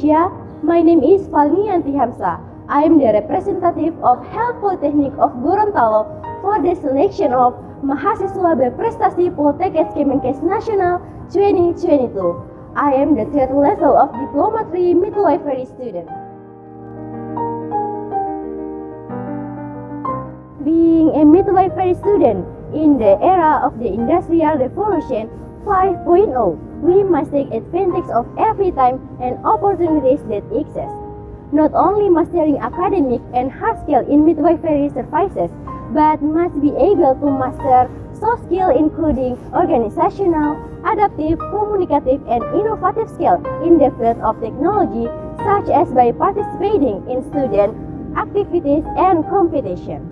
Indonesia. My name is Falmianti Hamsa. I am the representative of Health Polytechnic of Gorontalo for the selection of Mahasiswa Berprestasi Poltekkes Kemenkes Nasional 2022. I am the third level of Diploma 3 Midwifery student. Being a midwifery student in the era of the Industrial Revolution 5.0, we must take advantage of every time and opportunities that exist. Not only mastering academic and hard skill in midwifery services, but must be able to master soft skill including organizational, adaptive, communicative, and innovative skill in the field of technology, such as by participating in student activities and competition.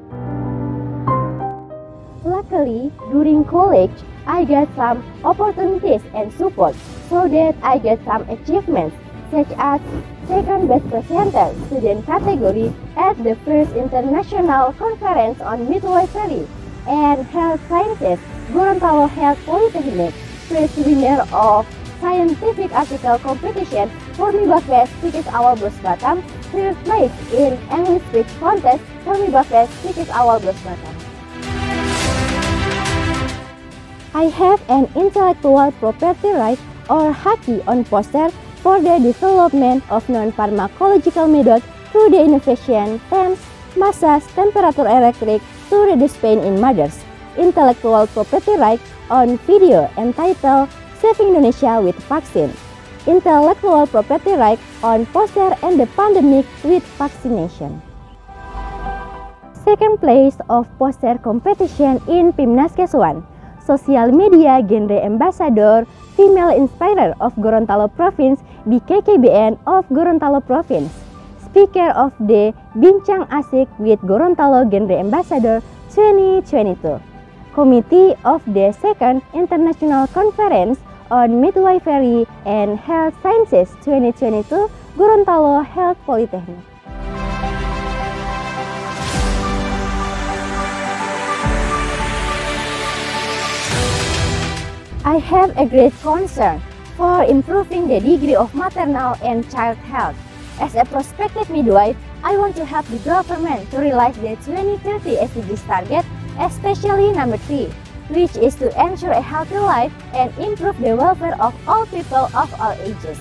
Luckily, during college, I got some opportunities and support so that I get some achievements, such as second best presenter student category at the first international conference on midwifery, and health sciences Gorontalo Health Polytechnic, first winner of scientific article competition Formibakes Tikis Awal Blos Batam, third place in English speech contest Formibakes Tikis Awal Blos Batam. I have an intellectual property right or HAPI on poster for the development of non-pharmacological method through the innovation TEMS, massage, temperature electric to reduce pain in mothers. Intellectual property right on video entitled Saving Indonesia with Vaccine. Intellectual property right on poster and the pandemic with vaccination. Second place of poster competition in Pimnaskes 1. Social Media Genre Ambassador Female Inspirer of Gorontalo Province BKKBN of Gorontalo Province. Speaker of the Bincang Asik with Gorontalo Genre Ambassador 2022. Committee of the Second International Conference on Midwifery and Health Sciences 2022 Gorontalo Health Polytechnic. I have a great concern for improving the degree of maternal and child health. As a prospective midwife, I want to help the government to realize the 2030 SDGs target, especially number 3, which is to ensure a healthy life and improve the welfare of all people of all ages.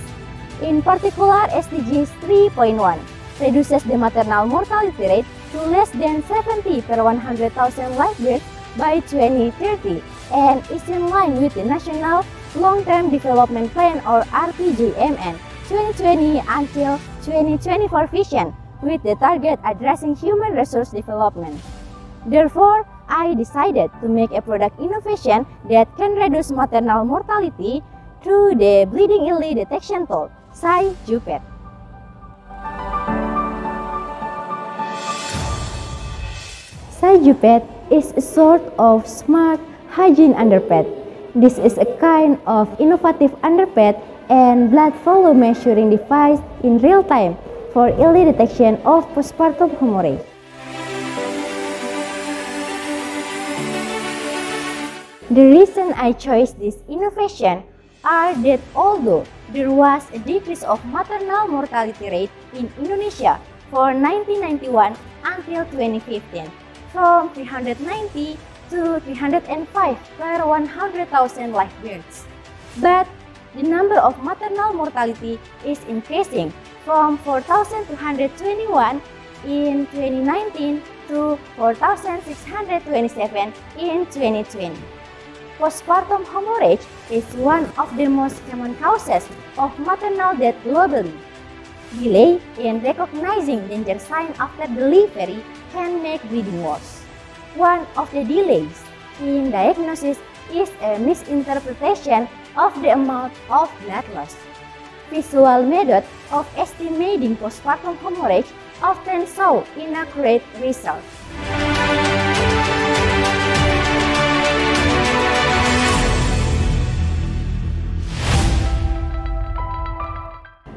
In particular, SDGs 3.1 reduces the maternal mortality rate to less than 70 per 100,000 live births by 2030 and is in line with the National Long-Term Development Plan or RPJMN 2020 until 2024 vision with the target addressing human resource development. Therefore, I decided to make a product innovation that can reduce maternal mortality through the bleeding early detection tool, SciJupet. SciJupet is a sort of smart hygiene underpad. This is a kind of innovative underpad and blood flow measuring device in real time for early detection of postpartum hemorrhage. The reason I chose this innovation are that although there was a decrease of maternal mortality rate in Indonesia for 1991 until 2015 from 390 to 305 per 100,000 live births. But the number of maternal mortality is increasing from 4,221 in 2019 to 4,627 in 2020. Postpartum hemorrhage is one of the most common causes of maternal death globally. Delay in recognizing danger signs after delivery can make bleeding worse. One of the delays in diagnosis is a misinterpretation of the amount of blood loss. Visual method of estimating postpartum hemorrhage often show inaccurate results.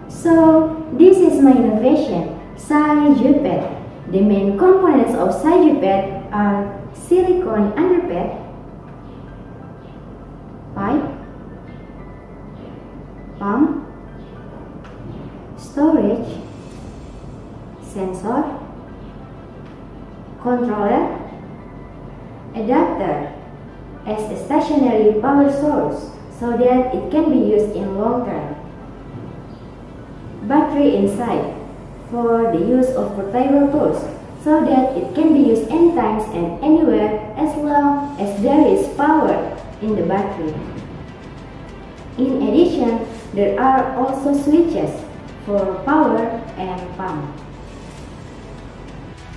So, this is my innovation, SciJupet. The main components of SciJupet are silicone underpad, pipe, pump, stopper, storage, sensor, controller, adapter as a stationary power source so that it can be used in long term, battery inside for the use of portable tools so that it can be used anytime and anywhere as long as there is power in the battery. In addition, there are also switches for power and pump.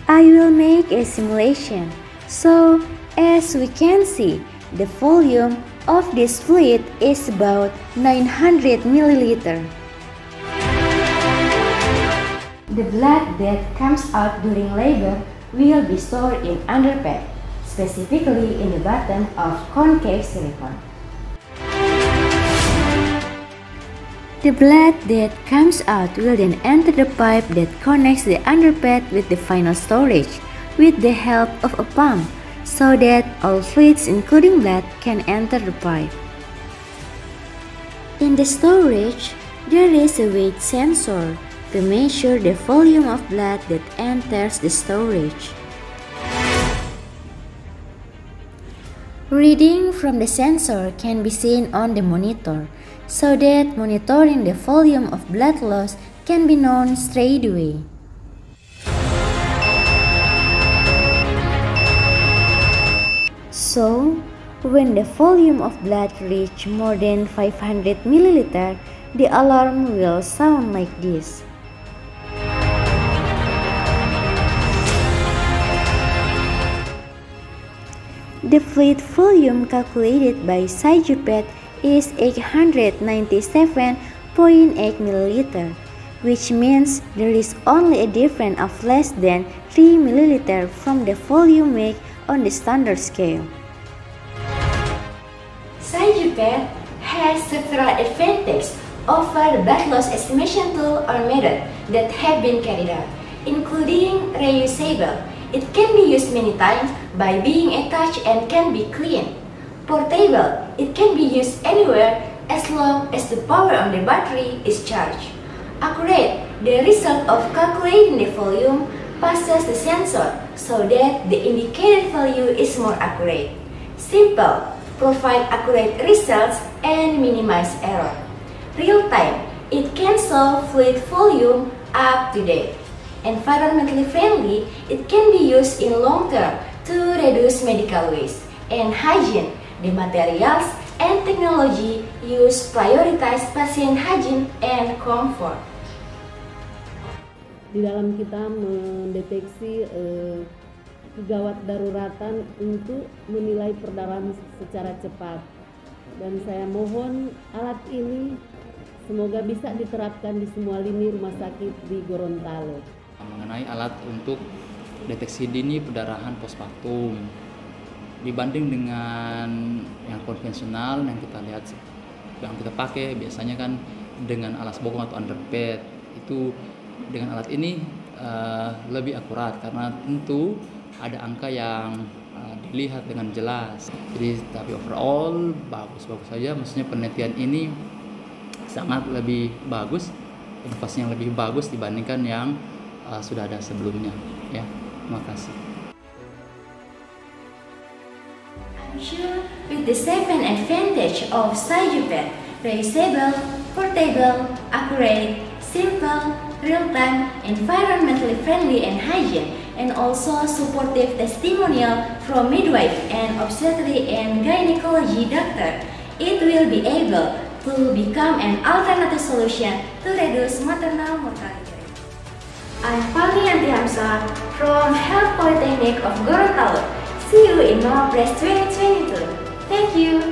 I will make a simulation. So, as we can see, the volume of this fluid is about 900 milliliter. The blood that comes out during labor will be stored in underpad, specifically in the bottom of concave silicone. The blood that comes out will then enter the pipe that connects the underpad with the final storage with the help of a pump so that all fluids including blood can enter the pipe. In the storage, there is a weight sensor to measure the volume of blood that enters the storage. Reading from the sensor can be seen on the monitor, so that monitoring the volume of blood loss can be known straight away. So, when the volume of blood reaches more than 500 milliliter, the alarm will sound like this. The fluid volume calculated by Sagyupet is 897.8 milliliter, which means there is only a difference of less than 3 milliliter from the volume made on the standard scale. Sagyupet has several advantages over the blood loss estimation tool or method that have been carried out, including reusable. It can be used many times by being attached and can be cleaned. Portable, it can be used anywhere as long as the power on the battery is charged. Accurate, the result of calculating the volume passes the sensor so that the indicated value is more accurate. Simple, provide accurate results and minimize error. Real time, it can show fluid volume up to date. Environmentally friendly, it can be used in long term to reduce medical waste. And hygiene, the materials and technology used prioritize patient hygiene and comfort. Di dalam kita mendeteksi gawat daruratan untuk menilai perdarahan secara cepat. Dan saya mohon alat ini semoga bisa diterapkan di semua lini rumah sakit di Gorontalo. Mengenai alat untuk deteksi dini perdarahan postpartum, dibanding dengan yang konvensional yang kita lihat, yang kita pakai biasanya kan dengan alas bokong atau underpad, itu dengan alat ini lebih akurat karena tentu ada angka yang dilihat dengan jelas. Jadi tapi overall bagus saja, maksudnya penelitian ini sangat lebih bagus, inovasi yang lebih bagus dibandingkan yang sudah ada sebelumnya, ya. Terima kasih. I'm sure with the 7 advantage of Sagyupet, reusable, portable, accurate, simple, real-time, environmentally friendly and hygiene, and also supportive testimonial from midwife and obstetric and gynecology doctor, it will be able to become an alternative solution to reduce maternal mortality. I'm Fahmi Yantihamsa from Health Polytechnic of Gorontalo. See you in Mawapres 2022. Thank you.